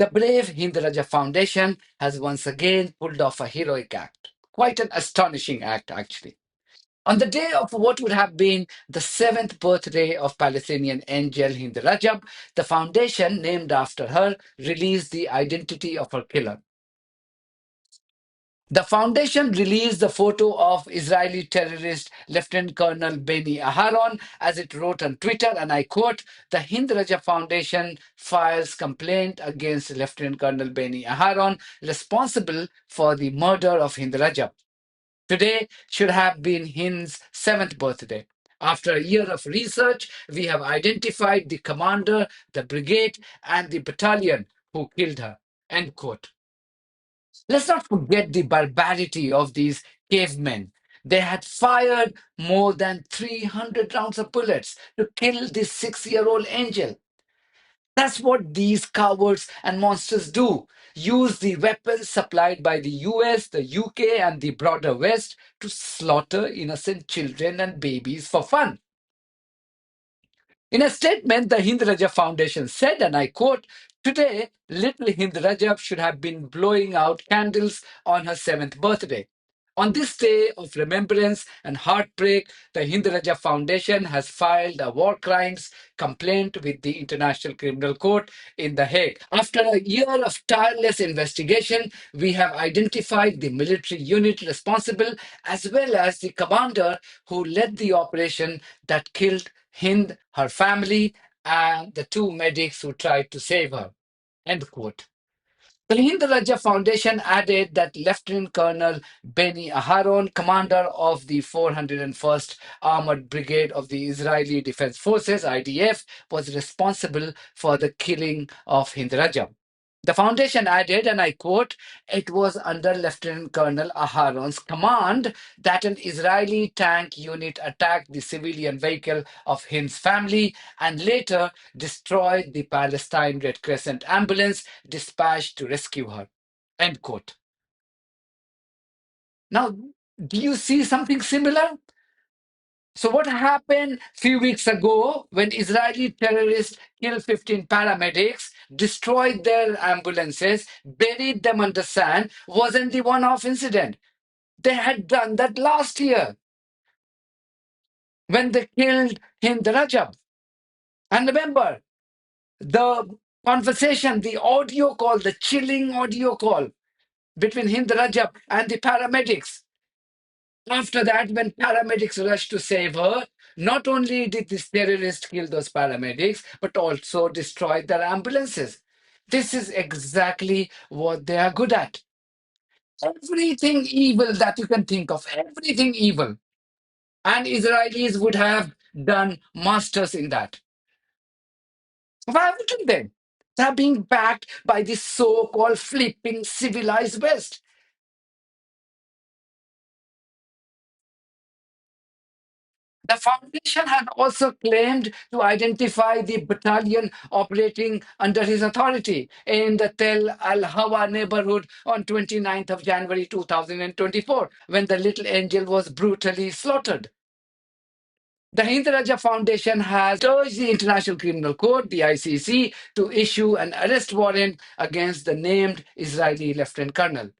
The brave Hind Rajab Foundation has once again pulled off a heroic act. Quite an astonishing act, actually. On the day of what would have been the seventh birthday of Palestinian angel Hind Rajab, the foundation named after her released the identity of her killer. The foundation released the photo of Israeli terrorist Lieutenant Colonel Beni Aharon as it wrote on Twitter, and I quote, "The Hind Rajab Foundation files complaint against Lieutenant Colonel Beni Aharon, responsible for the murder of Hind Rajab. Today should have been Hind's seventh birthday. After a year of research, we have identified the commander, the brigade, and the battalion who killed her." End quote. Let's not forget the barbarity of these cavemen. They had fired more than 300 rounds of bullets to kill this 6-year-old angel. That's what these cowards and monsters do. Use the weapons supplied by the US, the UK, and the broader West to slaughter innocent children and babies for fun. In a statement, the Hind Rajab Foundation said, and I quote, "Today, little Hind Rajab should have been blowing out candles on her seventh birthday. On this day of remembrance and heartbreak, the Hind Rajab Foundation has filed a war crimes complaint with the International Criminal Court in The Hague. After a year of tireless investigation, we have identified the military unit responsible as well as the commander who led the operation that killed Hind, her family, and the two medics who tried to save her." End quote. The Hind Rajab Foundation added that Lieutenant Colonel Beni Aharon, commander of the 401st Armored Brigade of the Israeli Defense Forces, IDF, was responsible for the killing of Hind Rajab. The foundation added, and I quote, "It was under Lieutenant Colonel Aharon's command that an Israeli tank unit attacked the civilian vehicle of Hind's family and later destroyed the Palestine Red Crescent ambulance dispatched to rescue her." End quote. Now, do you see something similar? So what happened a few weeks ago when Israeli terrorists killed 15 paramedics, destroyed their ambulances, buried them under sand, wasn't the one-off incident. They had done that last year when they killed Hind Rajab. And remember, the conversation, the audio call, the chilling audio call between Hind Rajab and the paramedics. After that, when paramedics rushed to save her, not only did this terrorist kill those paramedics, but also destroyed their ambulances. This is exactly what they are good at. Everything evil that you can think of, everything evil. And Israelis would have done masters in that. Why wouldn't they? They're being backed by this so-called flipping civilized West. The foundation had also claimed to identify the battalion operating under his authority in the Tel Al Hawa neighborhood on 29th of January 2024, when the little angel was brutally slaughtered. The Hind Rajab Foundation has urged the International Criminal Court, the ICC, to issue an arrest warrant against the named Israeli Lieutenant Colonel.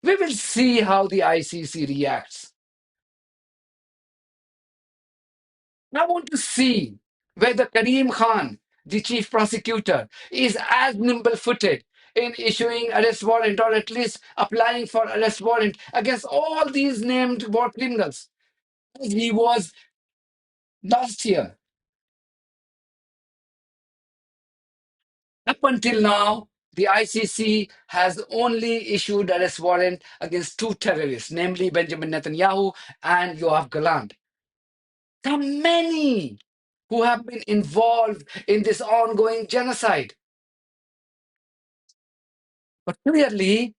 We will see how the ICC reacts. I want to see whether Karim Khan, the chief prosecutor, is as nimble-footed in issuing arrest warrant or at least applying for arrest warrant against all these named war criminals as he was last year. Up until now, the ICC has only issued arrest warrant against two terrorists, namely Benjamin Netanyahu and Yoav Gallant. There are many who have been involved in this ongoing genocide. But clearly,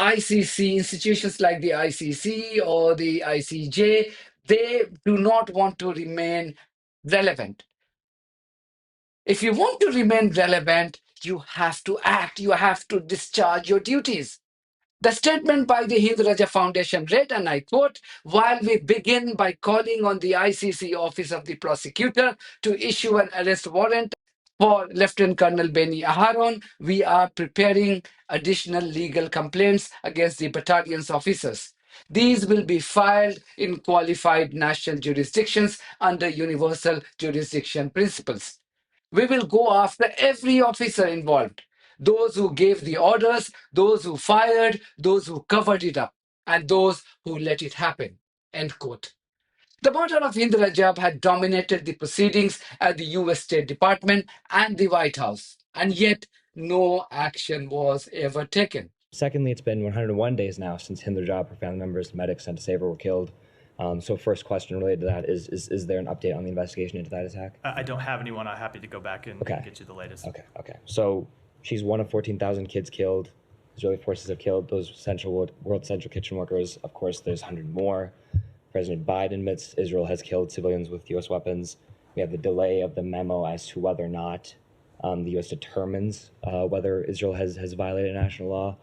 ICC, institutions like the ICC or the ICJ, they do not want to remain relevant. If you want to remain relevant, you have to act, you have to discharge your duties. The statement by the Hind Rajab Foundation read, and I quote, "While we begin by calling on the ICC Office of the Prosecutor to issue an arrest warrant For Lieutenant Colonel Benny Aharon, we are preparing additional legal complaints against the battalion's officers. These will be filed in qualified national jurisdictions under universal jurisdiction principles. We will go after every officer involved, those who gave the orders, those who fired, those who covered it up, and those who let it happen. End quote. The murder of Hind Rajab had dominated the proceedings at the US State Department and the White House, and yet no action was ever taken. Secondly, it's been 101 days now since Hind Rajab, her family members, medics sent to save her were killed. So first question related to that is there an update on the investigation into that attack? I don't have anyone. I'm happy to go back and get you the latest. Okay. So she's one of 14,000 kids killed. Israeli forces have killed those World Central Kitchen workers. Of course, there's 100 more. President Biden admits Israel has killed civilians with U.S. weapons. We have the delay of the memo as to whether or not the U.S. determines whether Israel has violated national law.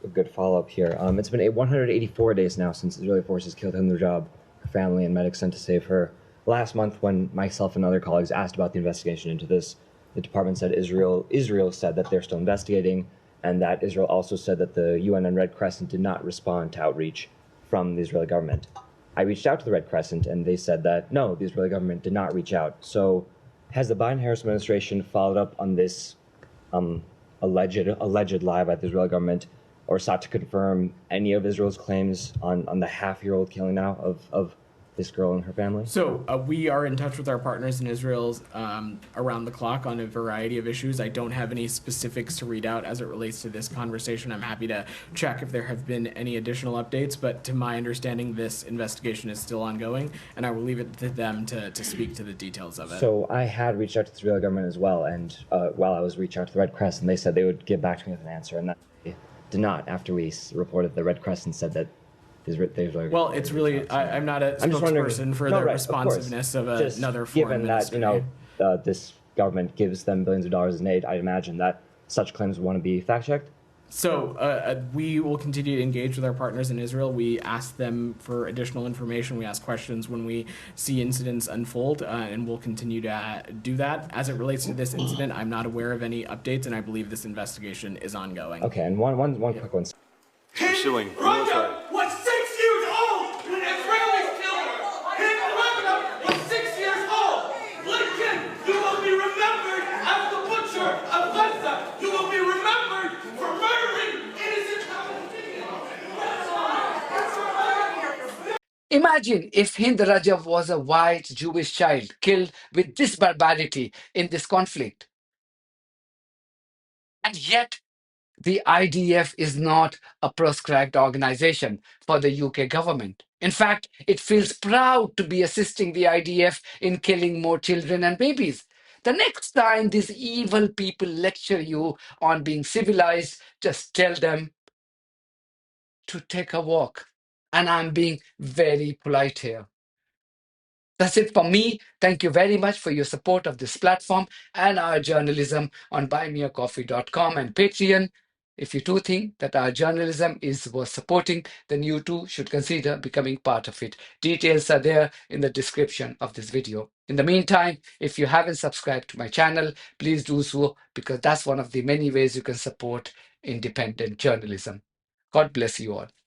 A good follow-up here. It's been 184 days now since Israeli forces killed Hind Rajab, her family and medics sent to save her. Last month, when myself and other colleagues asked about the investigation into this, the department said Israel said that they're still investigating, and that Israel also said that the UN and Red Crescent did not respond to outreach from the Israeli government. I reached out to the Red Crescent, and they said that no, the Israeli government did not reach out. So, has the Biden-Harris administration followed up on this alleged lie by the Israeli government, or sought to confirm any of Israel's claims on the half-year-old killing now of this girl and her family? So we are in touch with our partners in Israel around the clock on a variety of issues. I don't have any specifics to read out as it relates to this conversation. I'm happy to check if there have been any additional updates, but to my understanding, this investigation is still ongoing, and I will leave it to them to speak to the details of it. So I had reached out to the Israeli government as well, and while I was reaching out to the Red Crescent, they said they would get back to me with an answer, and that they did not. After we reported, the Red Crescent said that well, it's really, I'm not a spokesperson for the responsiveness of another foreign ministry. Given that, this government gives them billions of dollars in aid, I imagine that such claims want to be fact-checked? So we will continue to engage with our partners in Israel. We ask them for additional information. We ask questions when we see incidents unfold, and we'll continue to do that. As it relates to this incident, I'm not aware of any updates, and I believe this investigation is ongoing. Okay, and one quick one. Pursuing military. Was 6 years old when Israelis killed her. Hind Rajab was 6 years old. Lincoln, you will be remembered as the butcher of Gaza. You will be remembered for murdering innocent Palestinians. Imagine if Hind Rajab was a white Jewish child killed with this barbarity in this conflict. And yet, the IDF is not a proscribed organization for the UK government. In fact, it feels proud to be assisting the IDF in killing more children and babies. The next time these evil people lecture you on being civilized, just tell them to take a walk. And I'm being very polite here. That's it for me. Thank you very much for your support of this platform and our journalism on buymeacoffee.com and Patreon. If you do think that our journalism is worth supporting, then you too should consider becoming part of it. Details are there in the description of this video. In the meantime, if you haven't subscribed to my channel, please do so, because that's one of the many ways you can support independent journalism. God bless you all.